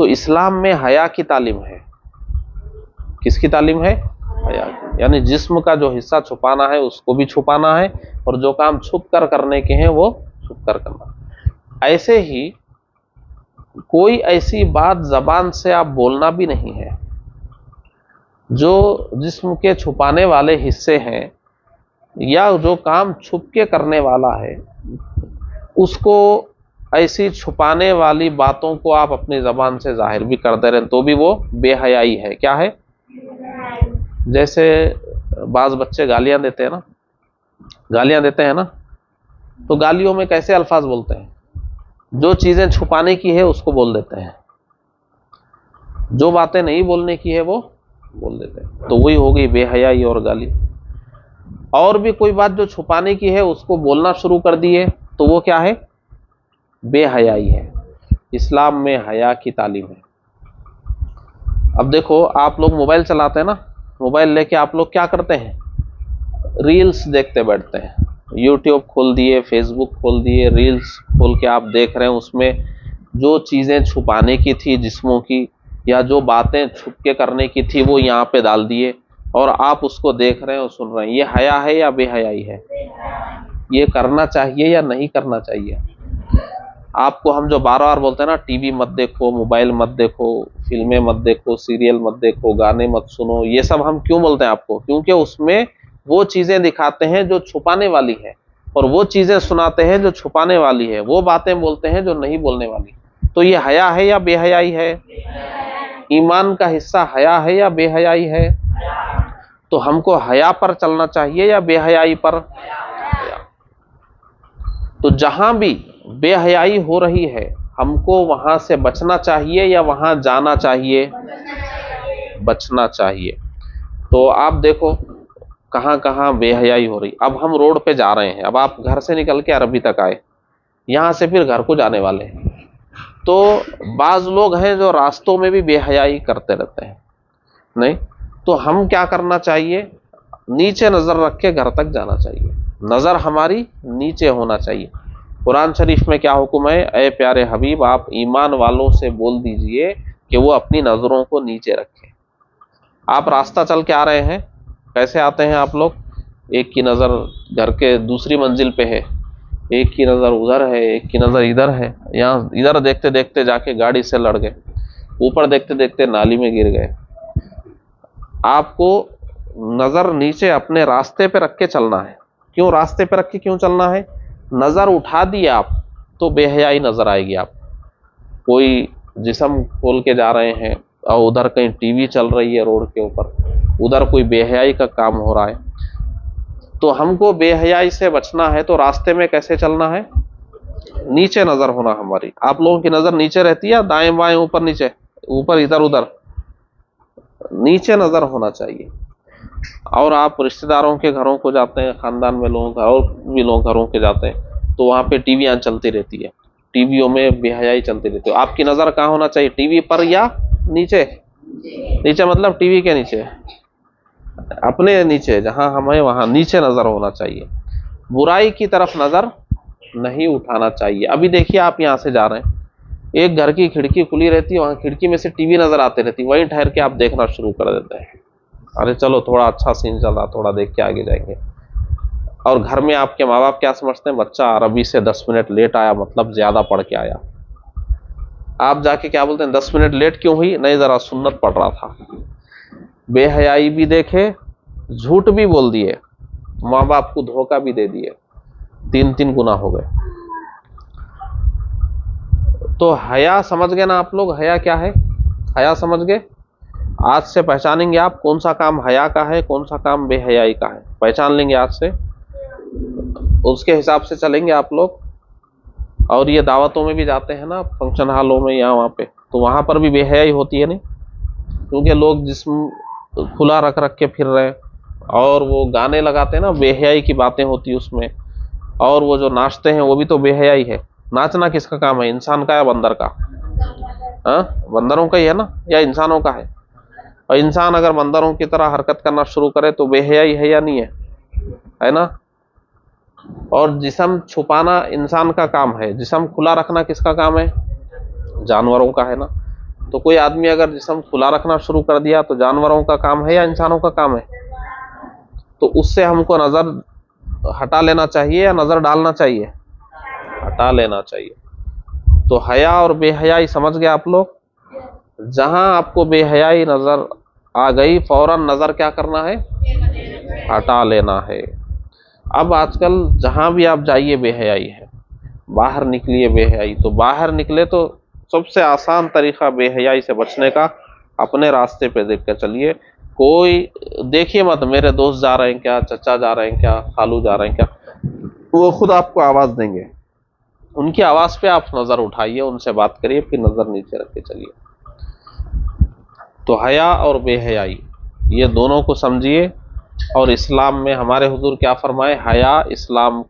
تو اسلام میں حیا کی تعلیم ہے. کس کی تعلیم ہے؟ حیا کی. یعنی جسم کا جو حصہ چھپانا ہے اس کو بھی چھپانا ہے، اور جو کام چھپ کر کرنے کے ہیں وہ چھپ کر کرنا. ایسے ہی کوئی ایسی بات زبان سے آپ بولنا بھی نہیں ہے جو جسم کے چھپانے والے حصے ہیں، یا جو کام چھپ کے کرنے والا ہے اس کو ایسی چھپانے والی باتوں کو آپ اپنی زبان سے ظاہر بھی کر دے رہے ہیں تو بھی وہ بے حیائی ہے. کیا ہے؟ جیسے بعض بچے گالیاں دیتے ہیں نا، گالیاں دیتے ہیں نا، تو گالیوں میں کیسے الفاظ بولتے ہیں؟ جو چیزیں چھپانے کی ہے اس کو بول دیتے ہیں، جو باتیں نہیں بولنے کی ہے وہ بول دیتے ہیں. تو وہی ہو گئی بے حیائی اور گالی. اور بھی کوئی بات جو چھپانے کی ہے اس کو بولنا شروع کر دیے تو وہ کیا ہے؟ بے حیائی ہے. اسلام میں حیا کی تعلیم ہے. اب دیکھو آپ لوگ موبائل چلاتے ہیں نا، موبائل لے کے آپ لوگ کیا کرتے ہیں؟ ریلز دیکھتے بیٹھتے ہیں. یوٹیوب کھول دیے، فیس بک کھول دیے، ریلز کھول کے آپ دیکھ رہے ہیں. اس میں جو چیزیں چھپانے کی تھی جسموں کی، یا جو باتیں چھپ کے کرنے کی تھی وہ یہاں پہ ڈال دیے، اور آپ اس کو دیکھ رہے ہیں اور سن رہے ہیں. یہ حیا ہے یا بے حیائی ہے؟ یہ کرنا چاہیے یا نہیں کرنا چاہیے؟ آپ کو ہم جو بار بار بولتے ہیں نا، ٹی وی مت دیکھو، موبائل مت دیکھو، فلمیں مت دیکھو، سیریل مت دیکھو، گانے مت سنو، یہ سب ہم کیوں بولتے ہیں آپ کو؟ کیونکہ اس میں وہ چیزیں دکھاتے ہیں جو چھپانے والی ہے، اور وہ چیزیں سناتے ہیں جو چھپانے والی ہے، وہ باتیں بولتے ہیں جو نہیں بولنے والی. تو یہ حیا ہے یا بے حیائی ہے؟ ایمان کا حصہ حیا ہے یا بے حیائی ہے؟ تو ہم کو حیا پر چلنا چاہیے یا بے حیائی پر؟ تو جہاں بھی بے حیائی ہو رہی ہے ہم کو وہاں سے بچنا چاہیے یا وہاں جانا چاہیے؟ بچنا چاہیے. تو آپ دیکھو کہاں کہاں بے حیائی ہو رہی. اب ہم روڈ پہ جا رہے ہیں، اب آپ گھر سے نکل کے عربی تک آئے، یہاں سے پھر گھر کو جانے والے ہیں، تو بعض لوگ ہیں جو راستوں میں بھی بے حیائی کرتے رہتے ہیں. نہیں تو ہم کیا کرنا چاہیے؟ نیچے نظر رکھ کے گھر تک جانا چاہیے. نظر ہماری نیچے ہونا چاہیے. قرآن شریف میں کیا حکم ہے؟ اے پیارے حبیب آپ ایمان والوں سے بول دیجئے کہ وہ اپنی نظروں کو نیچے رکھیں. آپ راستہ چل کے آ رہے ہیں، کیسے آتے ہیں آپ لوگ؟ ایک کی نظر گھر کے دوسری منزل پہ ہے، ایک کی نظر ادھر ہے، ایک کی نظر ادھر ہے. یہاں ادھر دیکھتے دیکھتے جا کے گاڑی سے لڑ گئے، اوپر دیکھتے دیکھتے نالی میں گر گئے. آپ کو نظر نیچے اپنے راستے پہ رکھ کے چلنا ہے. کیوں راستے پہ رکھ کے کیوں چلنا ہے؟ نظر اٹھا دی آپ تو بے حیائی نظر آئے گی. آپ کوئی جسم کھول کے جا رہے ہیں اور ادھر کہیں ٹی وی چل رہی ہے روڈ کے اوپر، ادھر کوئی بے حیائی کا کام ہو رہا ہے، تو ہم کو بے حیائی سے بچنا ہے. تو راستے میں کیسے چلنا ہے؟ نیچے نظر ہونا ہماری. آپ لوگوں کی نظر نیچے رہتی ہے، دائیں بائیں اوپر نیچے، اوپر ادھر ادھر؟ نیچے نظر ہونا چاہیے. اور آپ رشتہ داروں کے گھروں کو جاتے ہیں، خاندان میں لوگوں کا اور بھی لوگ گھروں کے جاتے ہیں تو وہاں پہ ٹی ویاں چلتی رہتی ہے، ٹی ویوں میں بے حیائی چلتی رہتی ہے. آپ کی نظر کہاں ہونا چاہیے؟ ٹی وی پر یا نیچے؟ نیچے مطلب ٹی وی کے نیچے، اپنے نیچے جہاں ہمیں وہاں نیچے نظر ہونا چاہیے. برائی کی طرف نظر نہیں اٹھانا چاہیے. ابھی دیکھیے آپ یہاں سے جا رہے ہیں، ایک گھر کی کھڑکی کھلی رہتی ہے، وہاں کھڑکی میں سے ٹی وی نظر آتے رہتی، وہیں ٹھہر کے آپ دیکھنا شروع کر دیتے ہیں. ارے چلو تھوڑا اچھا سین چل رہا، تھوڑا دیکھ کے آگے جائیں گے. اور گھر میں آپ کے ماں باپ کیا سمجھتے ہیں؟ بچہ عربی سے 10 منٹ لیٹ آیا مطلب زیادہ پڑھ کے آیا. آپ جا کے کیا بولتے ہیں؟ 10 منٹ لیٹ کیوں ہوئی؟ نہیں ذرا سنت پڑھ رہا تھا. بے حیائی بھی دیکھے، جھوٹ بھی بول دیے، ماں باپ کو دھوکہ بھی دے دیے، 3 گناہ ہو گئے. تو حیا سمجھ گئے نا آپ لوگ؟ حیا کیا ہے؟ حیا سمجھ گئے؟ آج سے پہچانیں گے آپ کون سا کام حیا کا ہے، کون سا کام بے حیائی کا ہے. پہچان لیں گے آج سے، اس کے حساب سے چلیں گے آپ لوگ. اور یہ دعوتوں میں بھی جاتے ہیں نا، فنکشن ہالوں میں یا وہاں پہ، تو وہاں پر بھی بے حیائی ہوتی ہے نہیں؟ کیونکہ لوگ جسم کھلا رکھ رکھ کے پھر رہے ہیں، اور وہ گانے لگاتے ہیں نا، بے حیائی کی باتیں ہوتی اس میں. اور وہ جو ناچتے ہیں وہ بھی تو بے حیائی ہے. ناچنا کس کا کام ہے؟ انسان کا یا بندر کا؟ ہاں بندروں کا ہی ہے نا، یا انسانوں کا ہے؟ اور انسان اگر بندروں کی طرح حرکت کرنا شروع کرے تو بے حیائی ہے یا نہیں ہے نا؟ اور جسم چھپانا انسان کا کام ہے، جسم کھلا رکھنا کس کا کام ہے؟ جانوروں کا ہے نا. تو کوئی آدمی اگر جسم کھلا رکھنا شروع کر دیا تو جانوروں کا کام ہے یا انسانوں کا کام ہے؟ تو اس سے ہم کو نظر ہٹا لینا چاہیے یا نظر ڈالنا چاہیے؟ ہٹا لینا چاہیے. تو حیا اور بے حیائی سمجھ گئے آپ لوگ؟ جہاں آپ کو بے حیائی نظر آ گئی فوراً نظر کیا کرنا ہے؟ ہٹا لینا ہے. اب آج کل جہاں بھی آپ جائیے بے حیائی ہے. باہر نکلیے بے حیائی، تو باہر نکلے تو سب سے آسان طریقہ بے حیائی سے بچنے کا، اپنے راستے پہ دیکھ کر چلیے. کوئی دیکھیے مت میرے دوست جا رہے ہیں کیا، چچا جا رہے ہیں کیا، خالو جا رہے ہیں کیا، وہ خود آپ کو آواز دیں گے. ان کی آواز پہ آپ نظر اٹھائیے، ان سے بات کریے، پھر نظر نیچے رکھ کے چلیے. تو حیا اور بے حیائی یہ دونوں کو سمجھیے. اور اسلام میں ہمارے حضور کیا فرمائے؟ حیا اسلام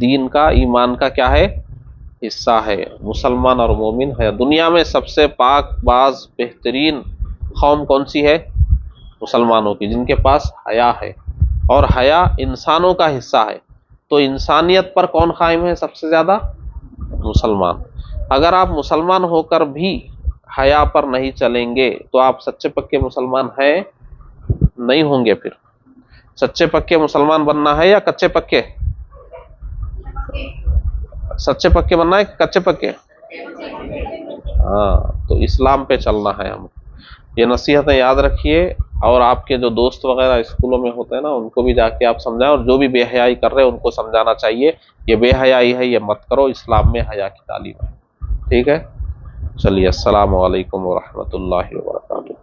دین کا، ایمان کا کیا ہے؟ حصہ ہے. مسلمان اور مومن ہے. دنیا میں سب سے پاک باز بہترین قوم کون سی ہے؟ مسلمانوں کی، جن کے پاس حیا ہے. اور حیا انسانوں کا حصہ ہے. تو انسانیت پر کون قائم ہے سب سے زیادہ؟ مسلمان. اگر آپ مسلمان ہو کر بھی حیا پر نہیں چلیں گے تو آپ سچے پکے مسلمان ہیں نہیں ہوں گے. پھر سچے پکے مسلمان بننا ہے یا کچے پکے؟ سچے پکے بننا ہے کہ کچے پکے؟ ہاں، تو اسلام پہ چلنا ہے ہم. یہ نصیحتیں یاد رکھیے. اور آپ کے جو دوست وغیرہ اسکولوں میں ہوتے ہیں نا، ان کو بھی جا کے آپ سمجھائیں. اور جو بھی بے حیائی کر رہے ہیں ان کو سمجھانا چاہیے یہ بے حیائی ہے، یہ مت کرو، اسلام میں حیا کی تعلیم ہے. ٹھیک ہے، چلیے. السلام علیکم ورحمۃ اللہ وبرکاتہ.